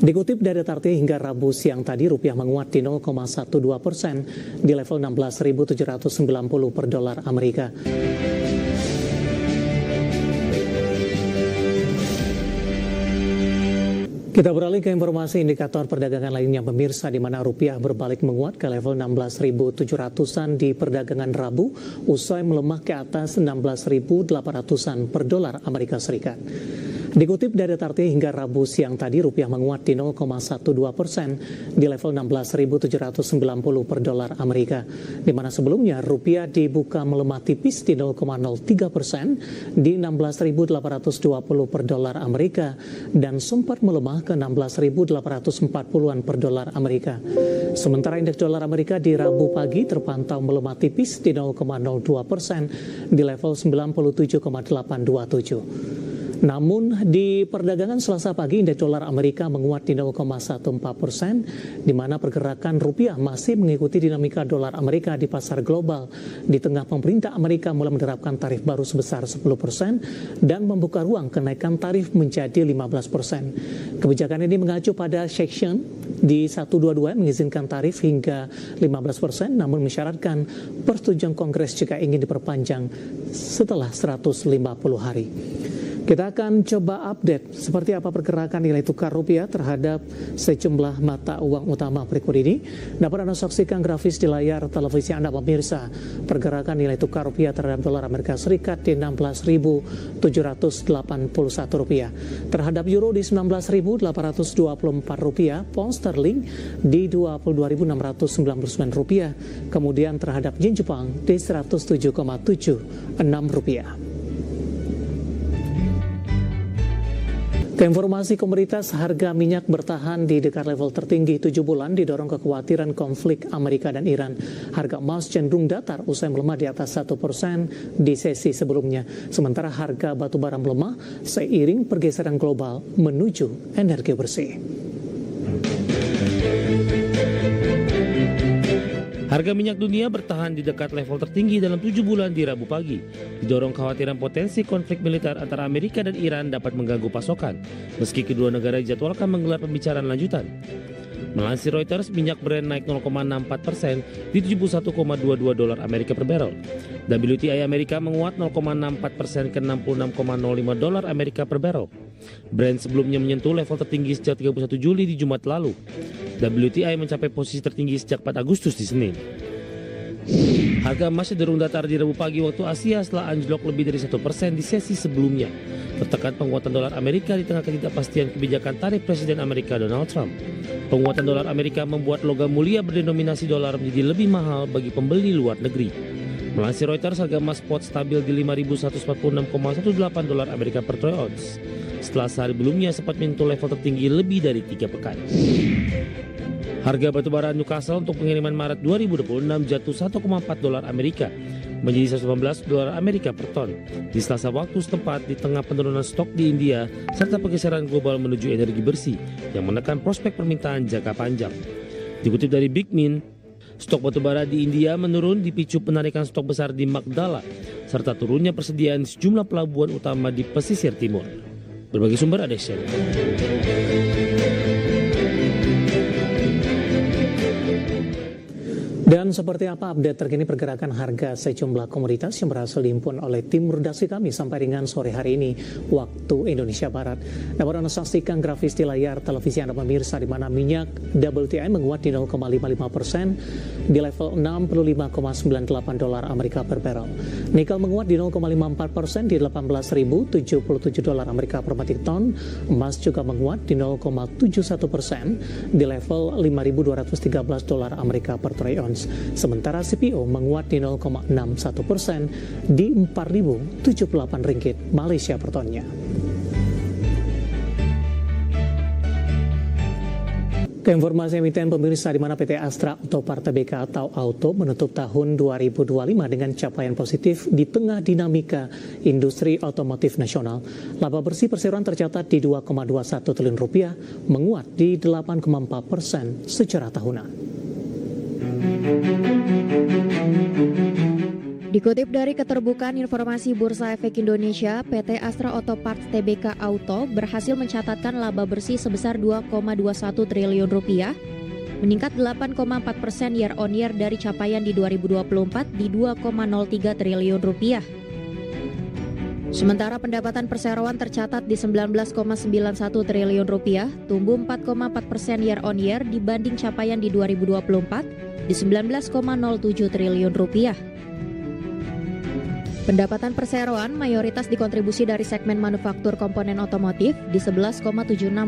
Dikutip dari Tarti hingga Rabu siang tadi, rupiah menguat di 0,12% di level 16.790 per dolar Amerika. Kita beralih ke informasi indikator perdagangan lainnya pemirsa, di mana rupiah berbalik menguat ke level 16.700-an di perdagangan Rabu usai melemah ke atas 16.800-an per dolar Amerika Serikat. Dikutip dari Tarti hingga Rabu siang tadi, rupiah menguat di 0,12% di level 16.790 per dolar Amerika, di mana sebelumnya rupiah dibuka melemah tipis di 0,03% di 16.820 per dolar Amerika dan sempat melemah ke 16.840-an per dolar Amerika. Sementara indeks dolar Amerika di Rabu pagi terpantau melemah tipis di 0,02% di level 97,827. Namun di perdagangan Selasa pagi, indeks dolar Amerika menguat di 0,14%, di mana pergerakan rupiah masih mengikuti dinamika dolar Amerika di pasar global, di tengah pemerintah Amerika mulai menerapkan tarif baru sebesar 10% dan membuka ruang kenaikan tarif menjadi 15%. Kebijakan ini mengacu pada Section di 122 mengizinkan tarif hingga 15%, namun mensyaratkan persetujuan Kongres jika ingin diperpanjang setelah 150 hari. Kita akan coba update seperti apa pergerakan nilai tukar rupiah terhadap sejumlah mata uang utama berikut ini. Dapat Anda saksikan grafis di layar televisi Anda pemirsa. Pergerakan nilai tukar rupiah terhadap dolar Amerika Serikat di 16.781 rupiah. Terhadap euro di 19.824 rupiah. Pound sterling di 22.699 rupiah. Kemudian terhadap yen Jepang di 107,76 rupiah. Informasi komoditas, harga minyak bertahan di dekat level tertinggi 7 bulan didorong kekhawatiran konflik Amerika dan Iran. Harga emas cenderung datar usai melemah di atas 1% di sesi sebelumnya. Sementara harga batubara melemah seiring pergeseran global menuju energi bersih. Harga minyak dunia bertahan di dekat level tertinggi dalam 7 bulan di Rabu pagi, didorong kekhawatiran potensi konflik militer antara Amerika dan Iran dapat mengganggu pasokan, meski kedua negara dijadwalkan menggelar pembicaraan lanjutan. Melansir Reuters, minyak Brent naik 0,64% di 71,22 dolar Amerika per barrel. WTI Amerika menguat 0,64% ke 66,05 dolar Amerika per barrel. Brent sebelumnya menyentuh level tertinggi sejak 31 Juli di Jumat lalu. WTI mencapai posisi tertinggi sejak 4 Agustus di Senin. Harga emas cenderung datar di Rabu pagi waktu Asia setelah anjlok lebih dari 1% di sesi sebelumnya. Tertekan penguatan dolar Amerika di tengah ketidakpastian kebijakan tarif Presiden Amerika Donald Trump. Penguatan dolar Amerika membuat logam mulia berdenominasi dolar menjadi lebih mahal bagi pembeli luar negeri. Melansir Reuters, harga emas spot stabil di 5.146,18 dolar Amerika per troy ounce. Setelah sehari sebelumnya sempat menyentuh level tertinggi lebih dari 3 pekan. Harga batubara Newcastle untuk pengiriman Maret 2026 jatuh 1,4 dolar Amerika menjadi 118 dolar Amerika per ton di Selasa waktu setempat, di tengah penurunan stok di India serta pergeseran global menuju energi bersih yang menekan prospek permintaan jangka panjang. Dikutip dari Big Min, stok batubara di India menurun dipicu penarikan stok besar di Magdala serta turunnya persediaan sejumlah pelabuhan utama di pesisir timur. Berbagai sumber ada share. Dan seperti apa update terkini pergerakan harga sejumlah komoditas yang berhasil dihimpun oleh tim redaksi kami sampai dengan sore hari ini waktu Indonesia Barat. Dapat Anda saksikan grafis di layar televisi Anda pemirsa, di mana minyak WTI menguat di 0,55% di level 65,98 dolar Amerika per barrel. Nikel menguat di 0,54% di 18.077 dolar Amerika per metrik ton. Emas juga menguat di 0,71% di level 5.213 dolar Amerika per troy ounce. Sementara CPO menguat di 0,61% di 4.078 ringgit Malaysia per tonnya. Ke informasi emiten pemirsa, di mana PT Astra Auto Parta BK atau Auto menutup tahun 2025 dengan capaian positif di tengah dinamika industri otomotif nasional. Laba bersih perseroan tercatat di 2,21 triliun rupiah, menguat di 8,4% secara tahunan. Dikutip dari Keterbukaan Informasi Bursa Efek Indonesia, PT Astra Auto Parts Tbk Auto berhasil mencatatkan laba bersih sebesar 2,21 triliun rupiah, meningkat 8,4% year on year dari capaian di 2024 di 2,03 triliun rupiah. Sementara pendapatan perseroan tercatat di 19,91 triliun rupiah, tumbuh 4,4% year on year dibanding capaian di 2024 di 19,07 triliun rupiah. Pendapatan perseroan mayoritas dikontribusi dari segmen manufaktur komponen otomotif di 11,76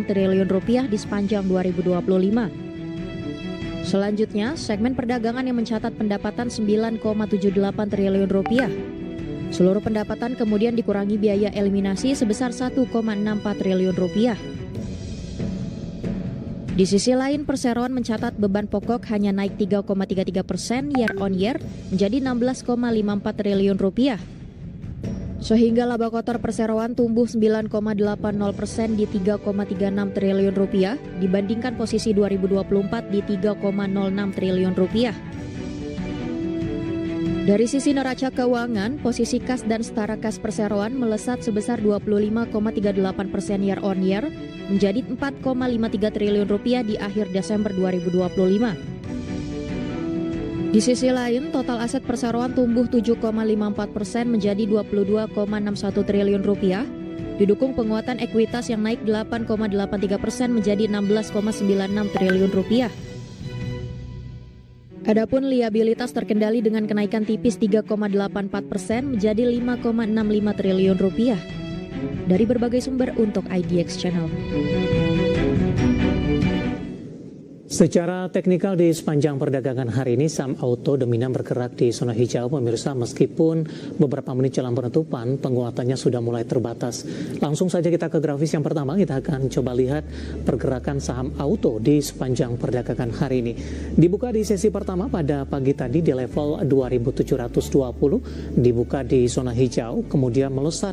triliun rupiah di sepanjang 2025. Selanjutnya, segmen perdagangan yang mencatat pendapatan 9,78 triliun rupiah. Seluruh pendapatan kemudian dikurangi biaya eliminasi sebesar 1,64 triliun rupiah. Di sisi lain, perseroan mencatat beban pokok hanya naik 3,33% year on year menjadi 16,54 triliun rupiah. Sehingga laba kotor perseroan tumbuh 9,80% di 3,36 triliun rupiah dibandingkan posisi 2024 di 3,06 triliun rupiah. Dari sisi neraca keuangan, posisi kas dan setara kas perseroan melesat sebesar 25,38% year on year menjadi 4,53 triliun rupiah di akhir Desember 2025. Di sisi lain, total aset perseroan tumbuh 7,54% menjadi 22,61 triliun rupiah, didukung penguatan ekuitas yang naik 8,83% menjadi 16,96 triliun rupiah. Adapun liabilitas terkendali dengan kenaikan tipis 3,84% menjadi 5,65 triliun rupiah. Dari berbagai sumber untuk IDX Channel. Secara teknikal di sepanjang perdagangan hari ini, saham auto dominan bergerak di zona hijau pemirsa, meskipun beberapa menit jelang penutupan penguatannya sudah mulai terbatas. Langsung saja kita ke grafis yang pertama, kita akan coba lihat pergerakan saham auto di sepanjang perdagangan hari ini. Dibuka di sesi pertama pada pagi tadi di level 2720, dibuka di zona hijau, kemudian melesat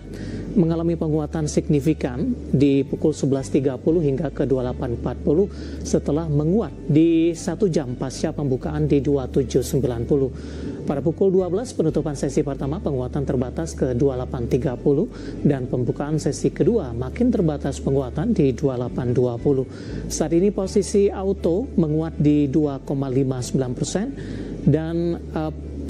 mengalami penguatan signifikan di pukul 11.30 hingga ke 28.40 setelah menguat di 1 jam pasca pembukaan di 2790. Pada pukul 12 penutupan sesi pertama penguatan terbatas ke 2830 dan pembukaan sesi kedua makin terbatas penguatan di 2820. Saat ini posisi auto menguat di 2,59% dan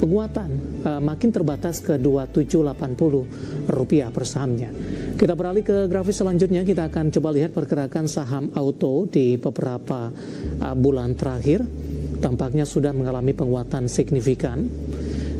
penguatan makin terbatas ke 2780 rupiah per sahamnya. Kita beralih ke grafis selanjutnya, kita akan coba lihat pergerakan saham auto di beberapa bulan terakhir. Tampaknya sudah mengalami penguatan signifikan.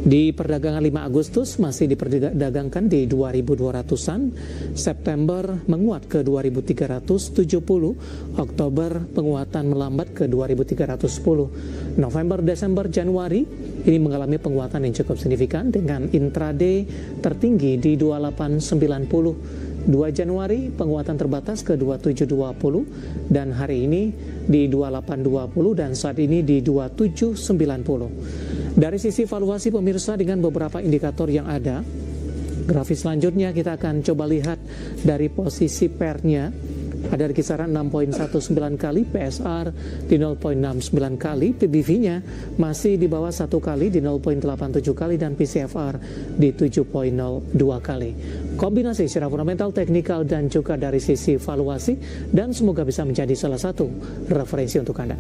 Di perdagangan 5 Agustus masih diperdagangkan di 2.200-an, September menguat ke 2.370, Oktober penguatan melambat ke 2.310, November, Desember, Januari ini mengalami penguatan yang cukup signifikan dengan intraday tertinggi di 2890. 2 Januari penguatan terbatas ke 2720 dan hari ini di 2820 dan saat ini di 2790. Dari sisi valuasi pemirsa dengan beberapa indikator yang ada, grafis selanjutnya kita akan coba lihat dari posisi PER-nya. Ada di kisaran 6,19 kali, PSR di 0,69 kali, PBV-nya masih di bawah 1 kali di 0,87 kali dan PCFR di 7,02 kali. Kombinasi secara fundamental, teknikal dan juga dari sisi valuasi, dan semoga bisa menjadi salah satu referensi untuk Anda.